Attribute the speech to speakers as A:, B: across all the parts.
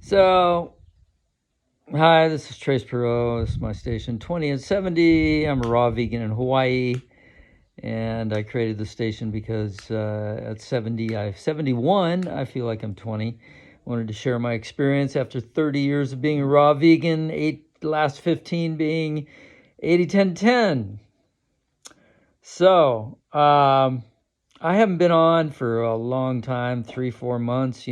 A: So, hi, this is Trace Perot. This is my station 20 and 70. I'm a raw vegan in Hawaii, and I created the station because at 71, I feel like I'm 20. Wanted to share my experience after 30 years of being a raw vegan, last 15 being 80-10-10. So, I haven't been on for a long time, 3-4 months,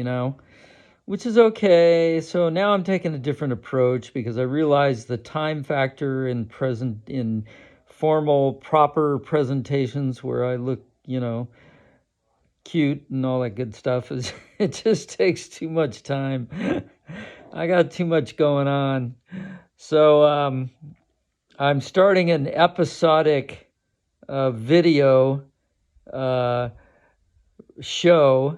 A: which is okay. So now I'm taking a different approach because I realize the time factor in formal, proper presentations where I look, cute and all that good stuff is it just takes too much time. I got too much going on. So I'm starting an episodic video show.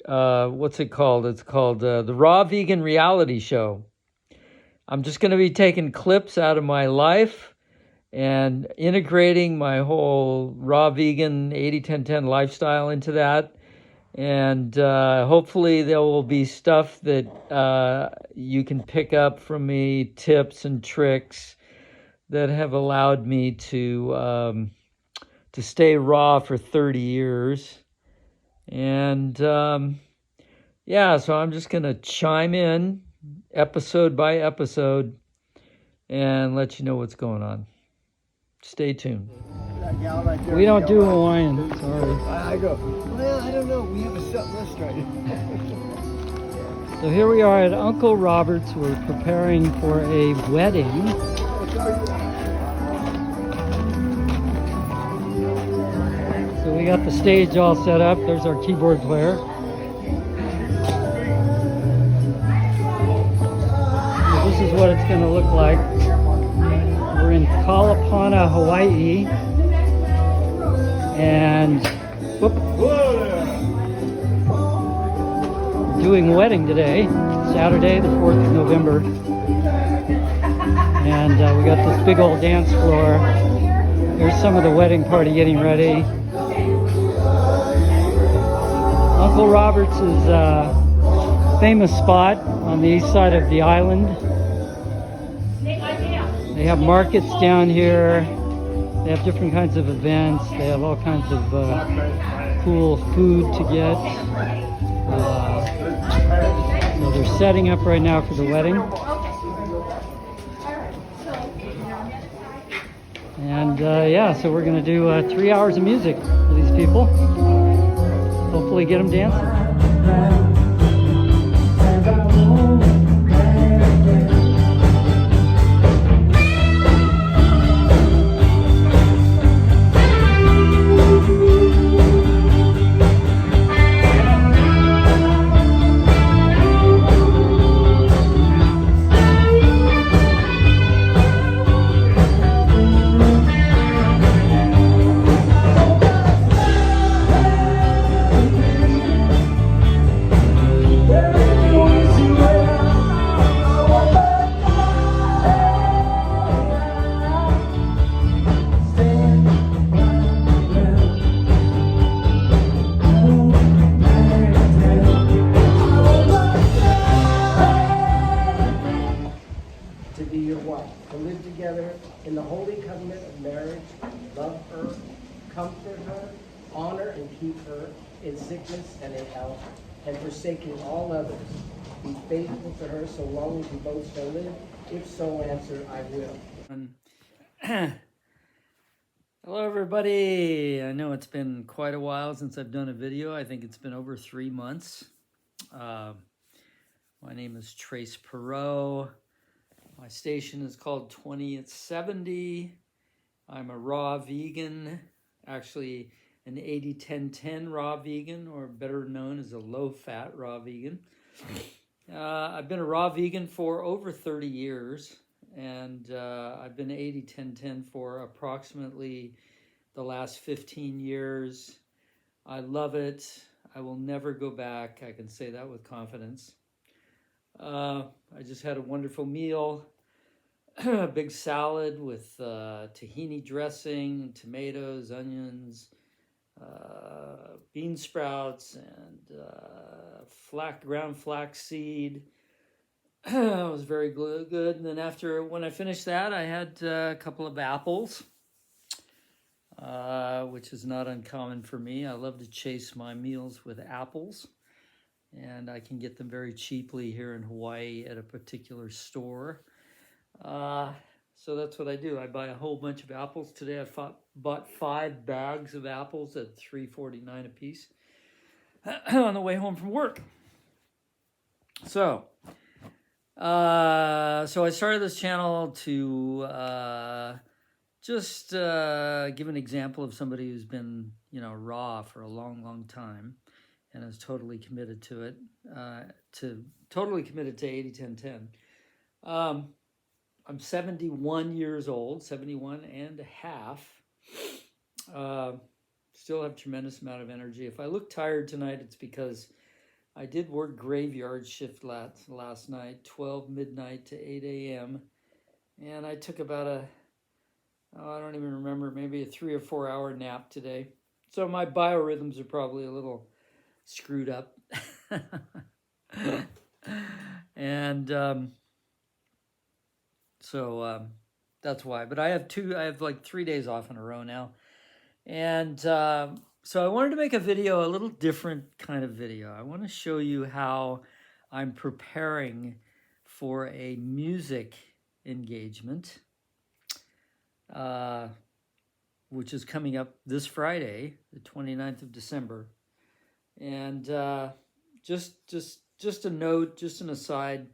A: What's it called? It's called the Raw Vegan Reality Show. I'm just going to be taking clips out of my life and integrating my whole raw vegan 80-10-10 lifestyle into that. And hopefully there will be stuff that you can pick up from me, tips and tricks that have allowed me to stay raw for 30 years. And yeah, so I'm just going to chime in episode by episode and let you know what's going on. Stay tuned. We don't do Hawaiian, sorry.
B: I go, well, I don't know. We have a set list right now.
A: So here we are at Uncle Robert's. We're preparing for a wedding. So we got the stage all set up. There's our keyboard player. So this is what it's going to look like. We're in Kalapana, Hawaii. And whoop, we're doing a wedding today, Saturday, the 4th of November. And we got this big old dance floor. Here's some of the wedding party getting ready. Uncle Robert's is a famous spot on the east side of the island. They have markets down here. They have different kinds of events. They have all kinds of cool food to get. So they're setting up right now for the wedding. And yeah, so we're going to do 3 hours of music for these people. Hopefully get them dancing.
B: In the holy covenant of marriage, love her, comfort her, honor and keep her in sickness and in health, and forsaking all others. Be faithful to her so long as you both shall live. If so, answer, I will.
A: Hello, everybody. I know it's been quite a while since I've done a video. I think it's been over 3 months. My name is Trace Perot. My station is called 20 at 70. I'm a raw vegan, actually an 80-10-10 raw vegan, or better known as a low-fat raw vegan. I've been a raw vegan for over 30 years, and I've been 80-10-10 for approximately the last 15 years. I love it. I will never go back. I can say that with confidence. I just had a wonderful meal, a big salad with tahini dressing, tomatoes, onions, bean sprouts and ground flax seed. It was very good. And then when I finished that, I had a couple of apples, which is not uncommon for me. I love to chase my meals with apples, and I can get them very cheaply here in Hawaii at a particular store. So that's what I do. I buy a whole bunch of apples. Today I bought 5 bags of apples at $3.49 a piece on the way home from work. So I started this channel to just give an example of somebody who's been, raw for a long, long time and is totally committed to it, totally committed to 80-10-10. I'm 71 years old, 71 and a half. Still have tremendous amount of energy. If I look tired tonight, it's because I did work graveyard shift last night, 12 midnight to 8 a.m. And I took about I don't even remember, maybe a 3 or 4 hour nap today. So my biorhythms are probably a little screwed up. And so that's why. But I have like 3 days off in a row now. And so I wanted to make a video, a little different kind of video. I want to show you how I'm preparing for a music engagement, which is coming up this Friday, the 29th of December. And just a note, just an aside,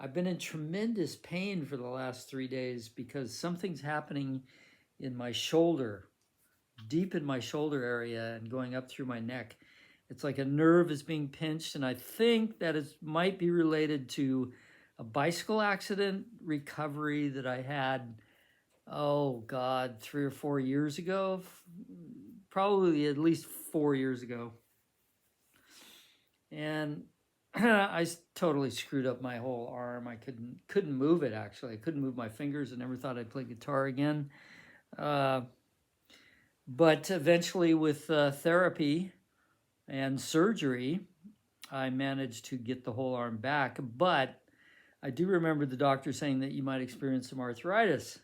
A: I've been in tremendous pain for the last 3 days because something's happening in my shoulder, deep in my shoulder area and going up through my neck. It's like a nerve is being pinched, and I think that it might be related to a bicycle accident recovery that I had, 3 or 4 years ago, probably at least 4 years ago. And I totally screwed up my whole arm. I couldn't move it, actually. I couldn't move my fingers. I never thought I'd play guitar again. But eventually with therapy and surgery, I managed to get the whole arm back. But I do remember the doctor saying that you might experience some arthritis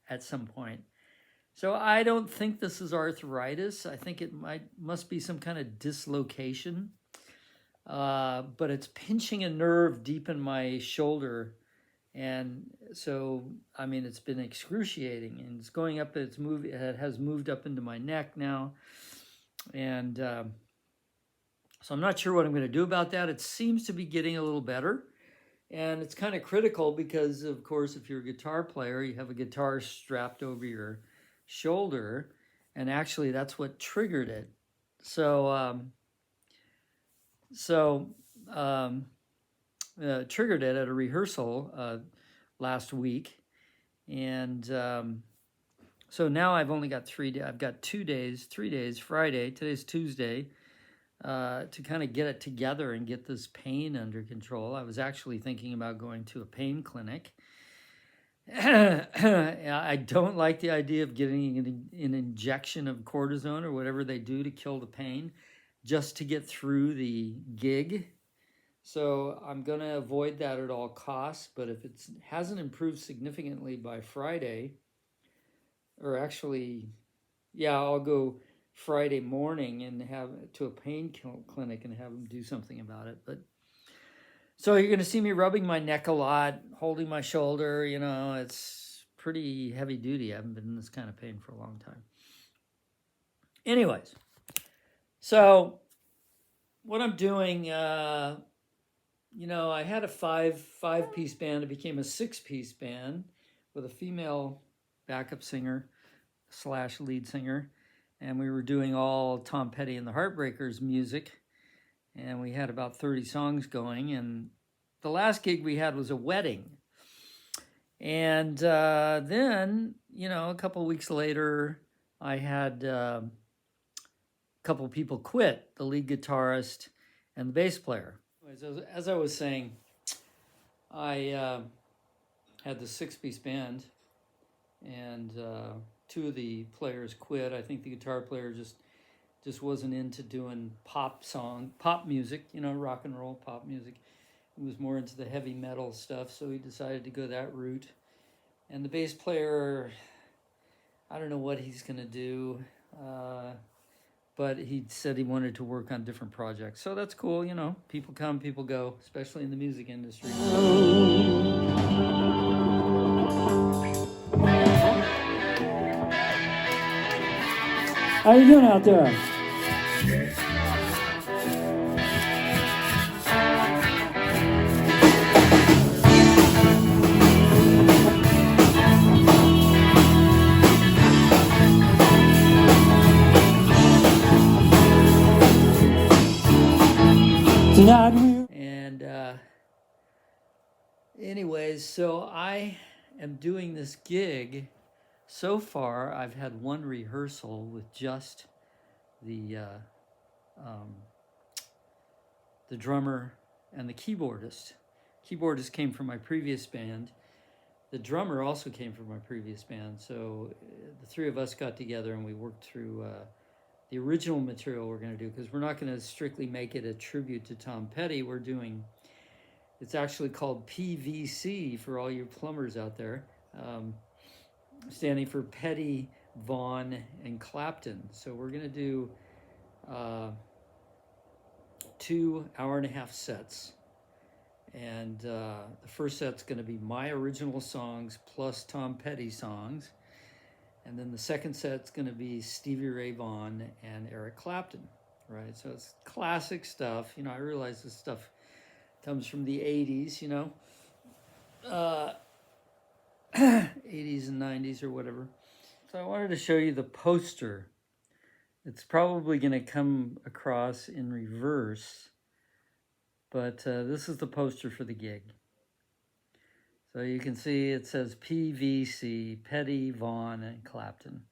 A: at some point. So I don't think this is arthritis. I think it must be some kind of dislocation. But it's pinching a nerve deep in my shoulder. And so, I mean, it's been excruciating, and it's going up, it has moved up into my neck now. And so I'm not sure what I'm going to do about that. It seems to be getting a little better. And it's kind of critical because, of course, if you're a guitar player, you have a guitar strapped over your shoulder. And actually, that's what triggered it. Triggered it at a rehearsal last week. And so now I've only got 3 days. I've got 3 days, Friday, today's Tuesday, to kind of get it together and get this pain under control. I was actually thinking about going to a pain clinic. I don't like the idea of getting an injection of cortisone or whatever they do to kill the pain just to get through the gig. So I'm going to avoid that at all costs. But if it hasn't improved significantly by Friday, or actually, I'll go Friday morning and have to a pain clinic and have them do something about it. But so you're going to see me rubbing my neck a lot, holding my shoulder. It's pretty heavy duty. I haven't been in this kind of pain for a long time. Anyways, so what I'm doing, I had a five-piece band. It became a 6-piece band with a female backup singer / lead singer. And we were doing all Tom Petty and the Heartbreakers music. And we had about 30 songs going. And the last gig we had was a wedding. And then, a couple of weeks later, I had a couple of people quit, the lead guitarist and the bass player. As I was saying, I had the 6-piece band, and 2 of the players quit. I think the guitar player just just wasn't into doing pop music, rock and roll pop music. He was more into the heavy metal stuff, so he decided to go that route. And the bass player, I don't know what he's going to do, but he said he wanted to work on different projects. So that's cool, people come, people go, especially in the music industry.
C: How you doing out there?
A: And anyways, so I am doing this gig. So far, I've had one rehearsal with just the drummer and the keyboardist. Keyboardist came from my previous band. The drummer also came from my previous band. So the three of us got together and we worked through the original material we're going to do, because we're not going to strictly make it a tribute to Tom Petty. It's actually called PVC for all you plumbers out there, standing for Petty, Vaughan, and Clapton. So we're going to do 2 hour-and-a-half sets. And the first set's going to be my original songs plus Tom Petty songs. And then the second set's going to be Stevie Ray Vaughan and Eric Clapton, right? So it's classic stuff. I realize this stuff comes from the 80s, 80s and 90s or whatever. So I wanted to show you the poster. It's probably going to come across in reverse, but this is the poster for the gig. So you can see it says PVC, Petty, Vaughan, and Clapton.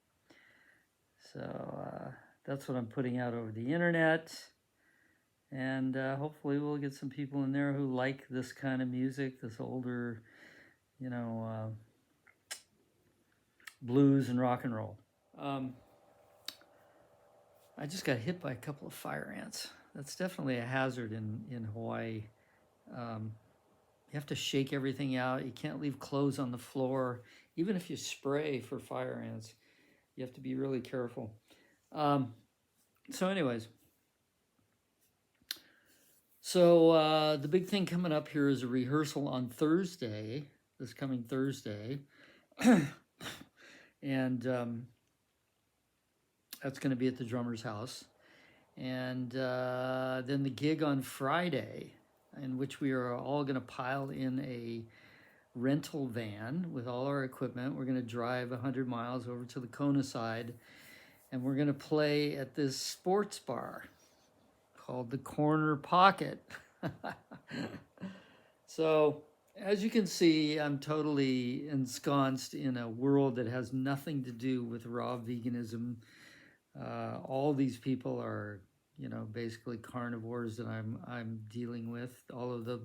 A: So that's what I'm putting out over the internet. And hopefully we'll get some people in there who like this kind of music, this older, blues and rock and roll. I just got hit by a couple of fire ants. That's definitely a hazard in Hawaii. You have to shake everything out. You can't leave clothes on the floor. Even if you spray for fire ants, you have to be really careful. So anyways, the big thing coming up here is a rehearsal on Thursday, this coming Thursday. And that's going to be at the drummer's house. And then the gig on Friday, in which we are all going to pile in a rental van with all our equipment. We're going to drive 100 miles over to the Kona side, and we're going to play at this sports bar called the Corner Pocket. So, as you can see, I'm totally ensconced in a world that has nothing to do with raw veganism. All these people are, basically carnivores that I'm dealing with. All of the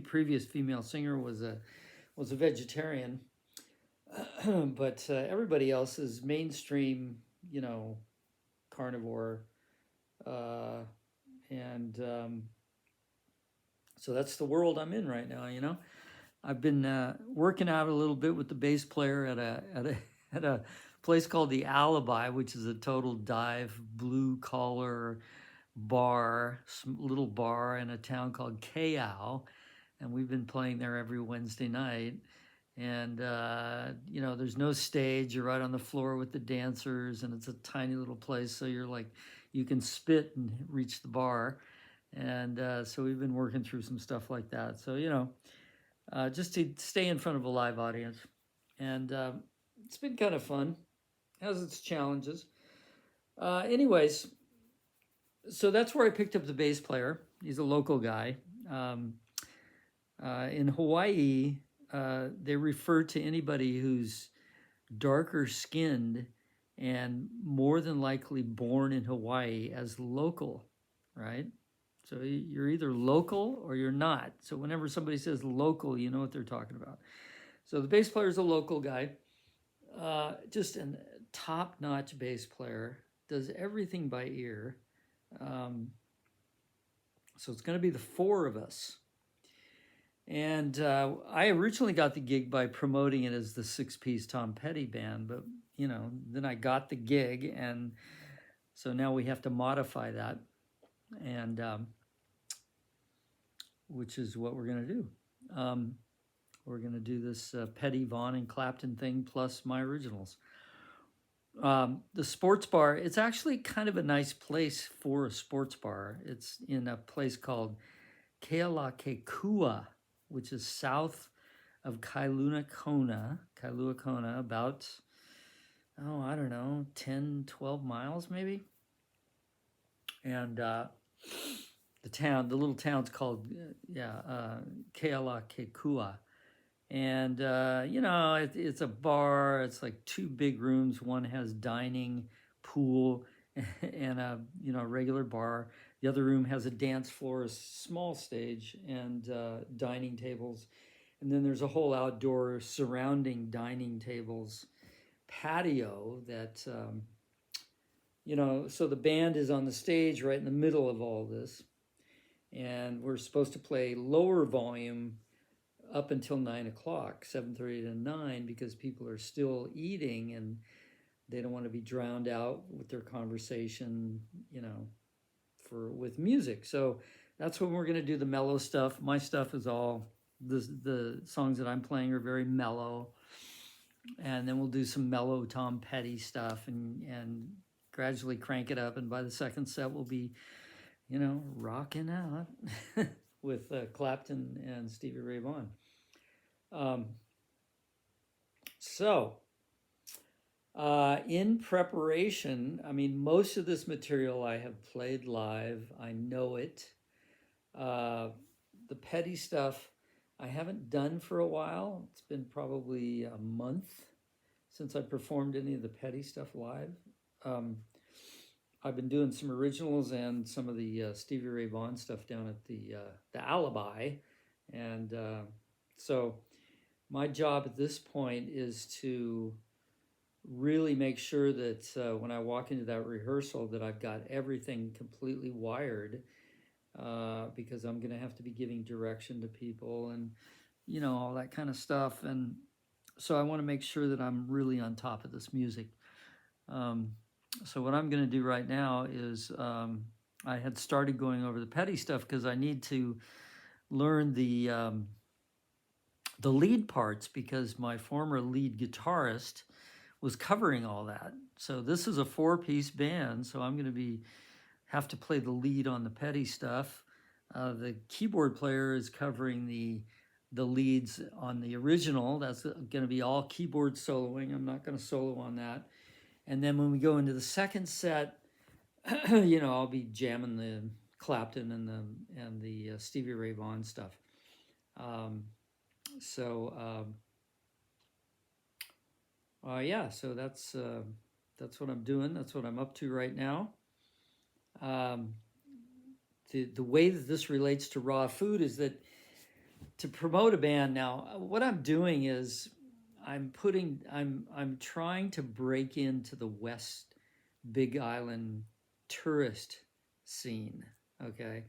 A: previous female singer was a vegetarian, but everybody else is mainstream, carnivore, and so that's the world I'm in right now. I've been working out a little bit with the bass player at a place called the Alibi, which is a total dive blue collar bar, little bar in a town called Kayao, and we've been playing there every Wednesday night. And there's no stage. You're right on the floor with the dancers, and it's a tiny little place, so you can spit and reach the bar. And so we've been working through some stuff like that. So just to stay in front of a live audience, and it's been kind of fun. Has its challenges. Anyways, so that's where I picked up the bass player. He's a local guy. In Hawaii, they refer to anybody who's darker skinned and more than likely born in Hawaii as local, right? So you're either local or you're not. So whenever somebody says local, you know what they're talking about. So the bass player is a local guy, just a top-notch bass player. does everything by ear. So it's going to be the four of us. And I originally got the gig by promoting it as the six-piece Tom Petty band, but then I got the gig, and so now we have to modify that, and which is what we're going to do. We're going to do this Petty, Vaughan, and Clapton thing plus my originals. The sports bar, it's actually kind of a nice place for a sports bar. It's in a place called Kealakekua, which is south of Kailua Kona, about, I don't know, 10, 12 miles maybe. And the little town's called, Kealakekua. And, it's a bar. It's like two big rooms. One has dining, pool, and a regular bar. The other room has a dance floor, a small stage, and dining tables. And then there's a whole outdoor surrounding dining tables patio that, so the band is on the stage right in the middle of all this. And we're supposed to play lower volume up until 9 o'clock, 7:30 to 9, because people are still eating and they don't want to be drowned out with their conversation, with music. So that's when we're going to do the mellow stuff. My stuff is all, the songs that I'm playing are very mellow. And then we'll do some mellow Tom Petty stuff and gradually crank it up. And by the second set, we'll be, rocking out with Clapton and Stevie Ray Vaughan. In preparation, most of this material I have played live. I know it. The Petty stuff I haven't done for a while. It's been probably a month since I performed any of the Petty stuff live. I've been doing some originals and some of the Stevie Ray Vaughan stuff down at the Alibi. And so my job at this point is to really make sure that when I walk into that rehearsal that I've got everything completely wired, because I'm going to have to be giving direction to people and, all that kind of stuff. And so I want to make sure that I'm really on top of this music. So what I'm going to do right now is I had started going over the Petty stuff because I need to learn the lead parts, because my former lead guitarist was covering all that. So this is a 4-piece band, so I'm going to have to play the lead on the Petty stuff. The keyboard player is covering the leads on the original. That's going to be all keyboard soloing. I'm not going to solo on that. And then when we go into the second set, I'll be jamming the Clapton and the Stevie Ray Vaughan stuff. So that's what I'm doing. That's what I'm up to right now. The way that this relates to raw food is that to promote a band now, what I'm doing is I'm trying to break into the West Big Island tourist scene, okay,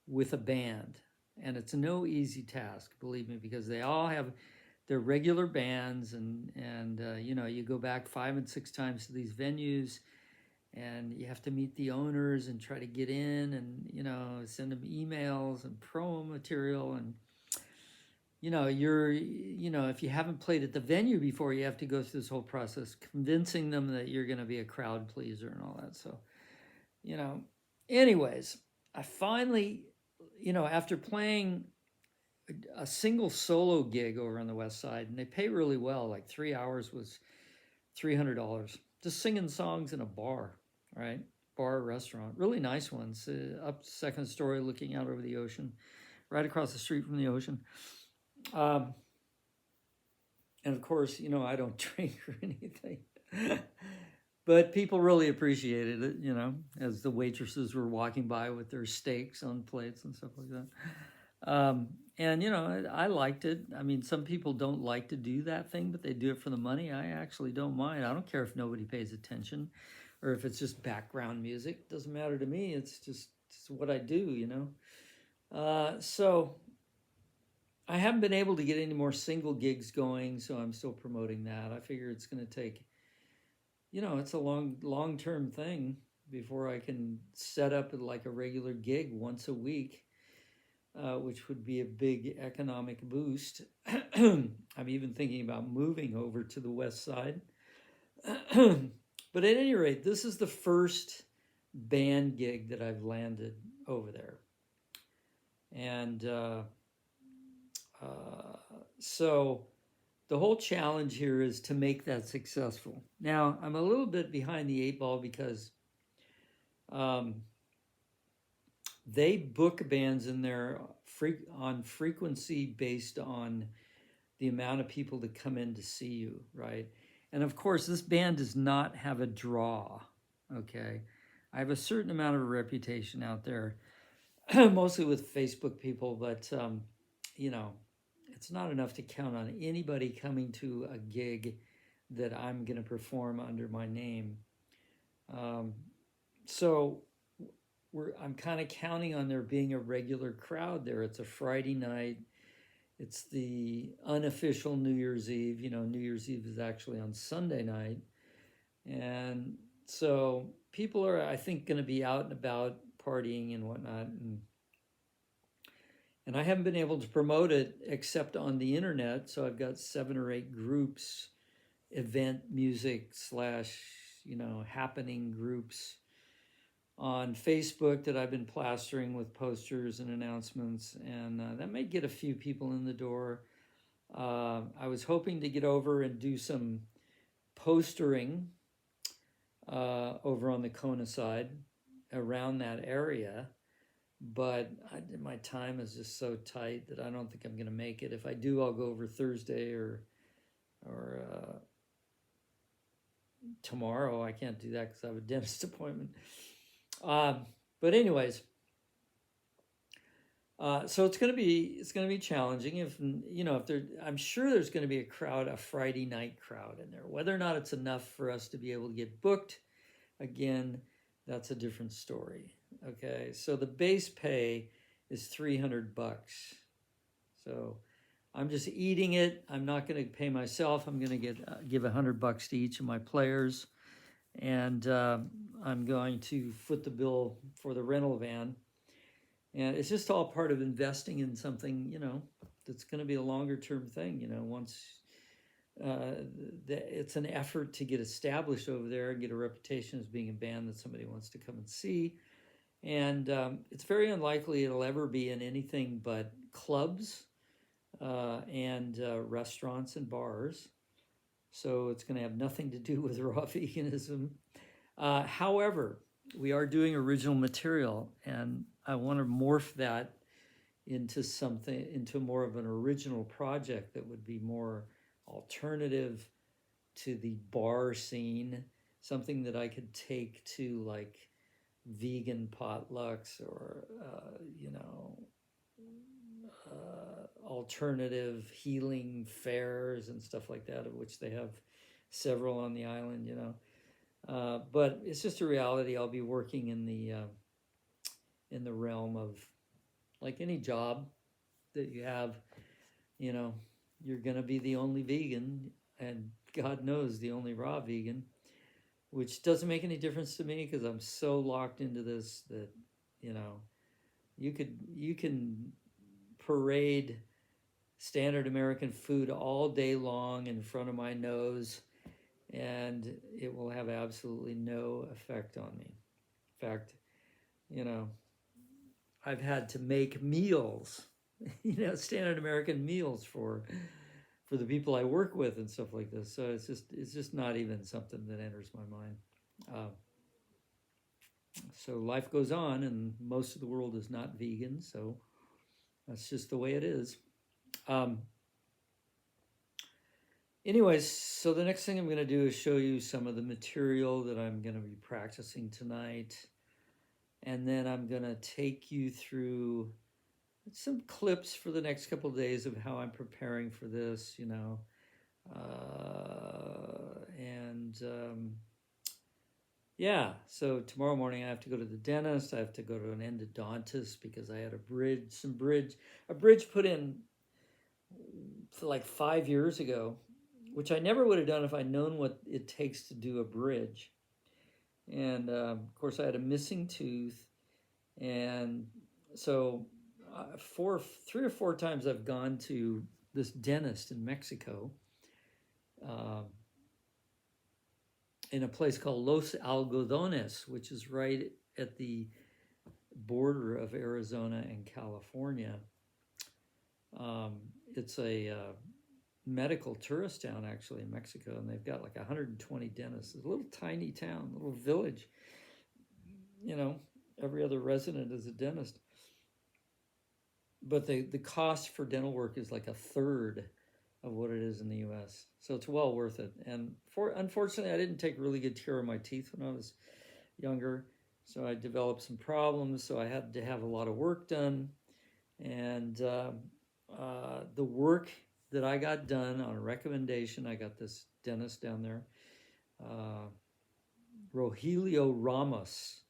A: with a band. And it's no easy task, believe me, because they all have their regular bands, and you go back 5 and 6 times to these venues, and you have to meet the owners and try to get in, and send them emails and promo material, and if you haven't played at the venue before, you have to go through this whole process convincing them that you're going to be a crowd pleaser and all that. So anyways, I finally, after playing a single solo gig over on the West Side, and they pay really well, like 3 hours was $300, just singing songs in a bar, right? Bar, restaurant, really nice ones, up second story looking out over the ocean, right across the street from the ocean. And of course, I don't drink or anything, but people really appreciated it, as the waitresses were walking by with their steaks on plates and stuff like that. And I liked it. Some people don't like to do that thing, but they do it for the money. I actually don't mind. I don't care if nobody pays attention. or if it's just background music. Doesn't matter to me. It's what I do, you know. So I haven't been able to get any more single gigs going, so I'm still promoting that. I figure it's going to take, you know, it's a long-term thing before I can set up like a regular gig once a week, which would be a big economic boost. I'm even thinking about moving over to the west side. But at any rate, this is the first band gig that I've landed over there. And so the whole challenge here is to make that successful. Now, I'm a little bit behind the eight ball because they book bands in there on frequency based on the amount of people that come in to see you, right? And of course, this band does not have a draw, okay? I have a certain amount of a reputation out there, mostly with Facebook people, but, you know, it's not enough to count on anybody coming to a gig that I'm going to perform under my name. So I'm kind of counting on there being a regular crowd there. It's a Friday night. It's the unofficial New Year's Eve. You know, New Year's Eve is actually on Sunday night. And so people are, I think, going to be out and about partying and whatnot. And I haven't been able to promote it except on the internet. So I've got 7 or 8 groups, event music / you know, happening groups on Facebook that I've been plastering with posters and announcements, and that may get a few people in the door. I was hoping to get over and do some postering over on the Kona side around that area, but my time is just so tight that I don't think I'm going to make it. If I do, I'll go over Thursday or tomorrow. I can't do that because I have a dentist appointment. But anyways, so it's going to be challenging. If you know, I'm sure there's going to be a Friday night crowd in there. Whether or not it's enough for us to be able to get booked, again, that's a different story. Okay, so the base pay is $300. So I'm just eating it. I'm not going to pay myself. I'm going to give $100 to each of my players. And I'm going to foot the bill for the rental van. And it's just all part of investing in something, you know, that's going to be a longer term thing. You know, once it's an effort to get established over there and get a reputation as being a band that somebody wants to come and see. And it's very unlikely it'll ever be in anything but clubs and restaurants and bars. So it's going to have nothing to do with raw veganism. However, we are doing original material, and I want to morph that into more of an original project that would be more alternative to the bar scene, something that I could take to like vegan potlucks or, you know, alternative healing fairs and stuff like that, of which they have several on the island, you know. But it's just a reality. I'll be working in the realm of, like any job that you have, you know, you're going to be the only vegan, and God knows the only raw vegan, which doesn't make any difference to me because I'm so locked into this that, you know, you can parade standard American food all day long in front of my nose, and it will have absolutely no effect on me. In fact, you know, I've had to make meals, you know, standard American meals for the people I work with and stuff like this. So it's just not even something that enters my mind. So life goes on, and most of the world is not vegan, so that's just the way it is. Anyways, so the next thing I'm going to do is show you some of the material that I'm going to be practicing tonight. And then I'm going to take you through some clips for the next couple of days of how I'm preparing for this, you know. yeah, so tomorrow morning I have to go to the dentist. I have to go to an endodontist because I had a bridge put in like 5 years ago, which I never would have done if I'd known what it takes to do a bridge. And of course, I had a missing tooth, and so 3 or 4 times I've gone to this dentist in Mexico, uh, in a place called Los Algodones, which is right at the border of Arizona and California. It's a medical tourist town actually in Mexico, and they've got like 120 dentists. It's a little tiny town, little village. You know, every other resident is a dentist. But the cost for dental work is like a third of what it is in the U.S. So it's well worth it. And unfortunately, I didn't take really good care of my teeth when I was younger, so I developed some problems. So I had to have a lot of work done, and the work that I got done on a recommendation, I got this dentist down there, Rogelio Ramos,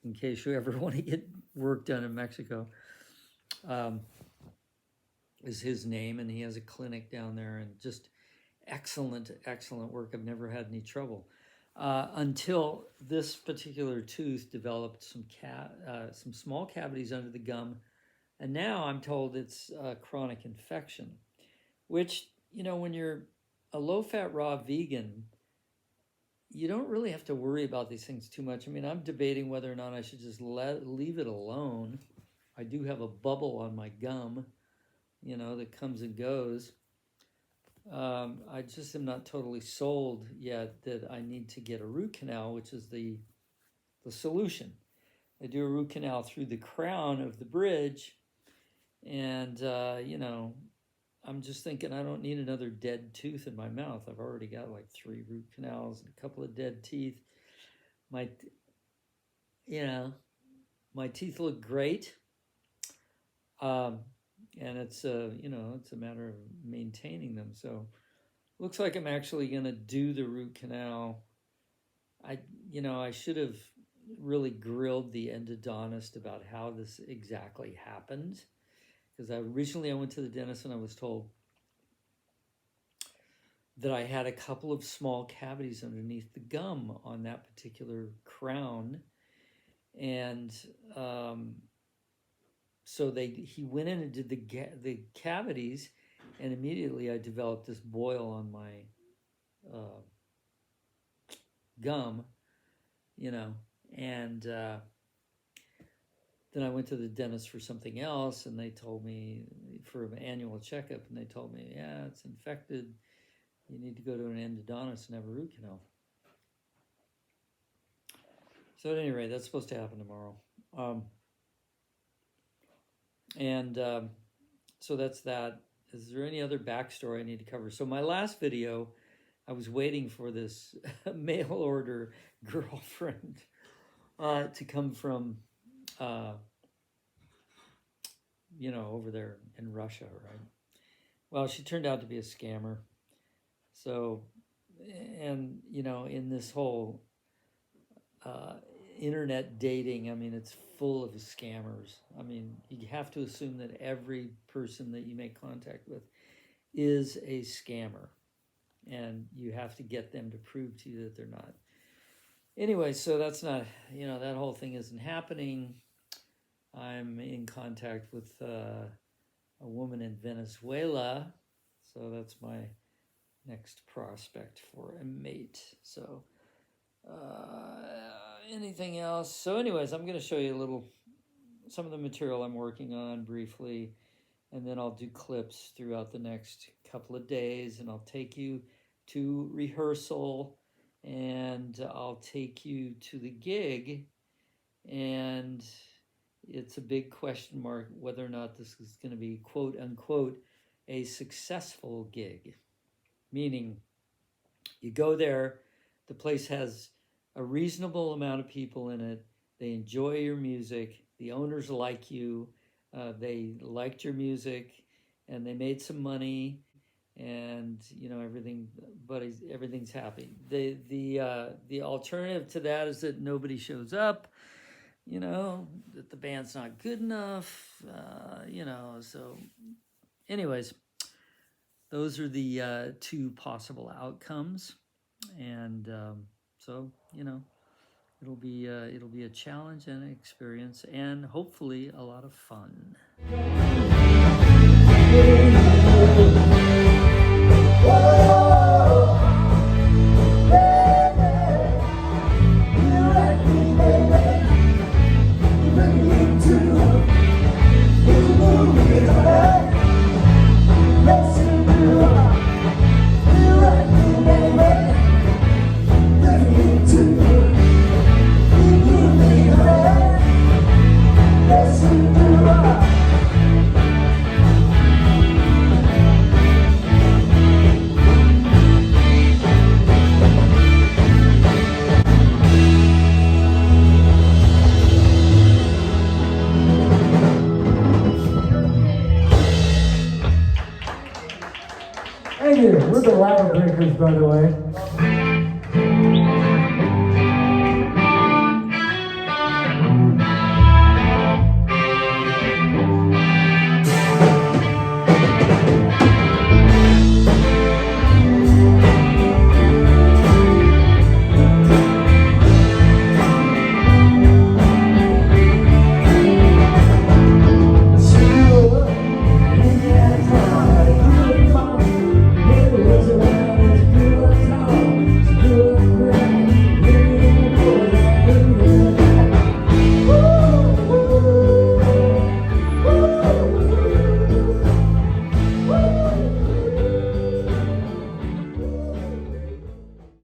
A: in case you ever want to get work done in Mexico, is his name, and he has a clinic down there, and just excellent work. I've never had any trouble until this particular tooth developed some small cavities under the gum, and now I'm told it's a chronic infection, which, when you're a low-fat raw vegan, you don't really have to worry about these things too much. I mean, I'm debating whether or not I should just leave it alone. I do have a bubble on my gum, that comes and goes. I just am not totally sold yet that I need to get a root canal, which is the solution. They do a root canal through the crown of the bridge, and I'm just thinking I don't need another dead tooth in my mouth. I've already got like 3 root canals and a couple of dead teeth. My teeth look great. And it's it's a matter of maintaining them. So looks like I'm actually going to do the root canal. I should have really grilled the endodontist about how this exactly happened, because I went to the dentist and I was told that I had a couple of small cavities underneath the gum on that particular crown, and so he went in and did the cavities, and immediately I developed this boil on my gum, and then I went to the dentist for something else, and they told me, for an annual checkup, and they told me, yeah, it's infected. You need to go to an endodontist and have a root canal. So at any rate, that's supposed to happen tomorrow. So that's that. Is there any other backstory I need to cover? So my last video, I was waiting for this mail order girlfriend to come from, over there in Russia, right? Well, she turned out to be a scammer. So, and, in this whole internet dating, I mean, it's full of scammers. I mean, you have to assume that every person that you make contact with is a scammer, and you have to get them to prove to you that they're not. Anyway, so that's not, that whole thing isn't happening. I'm in contact with a woman in Venezuela, so that's my next prospect for a mate. So anything else? So anyways, I'm going to show you some of the material I'm working on briefly, and then I'll do clips throughout the next couple of days, and I'll take you to rehearsal, and I'll take you to the gig, and it's a big question mark whether or not this is going to be, quote unquote, a successful gig. Meaning, you go there, the place has a reasonable amount of people in it, they enjoy your music, the owners like you, they liked your music, and they made some money, and everything's happy. The alternative to that is that nobody shows up, that the band's not good enough, so anyways, those are the two possible outcomes, and so it'll be a challenge and an experience, and hopefully a lot of fun.
C: Thank you. We're the ladder breakers, by the way.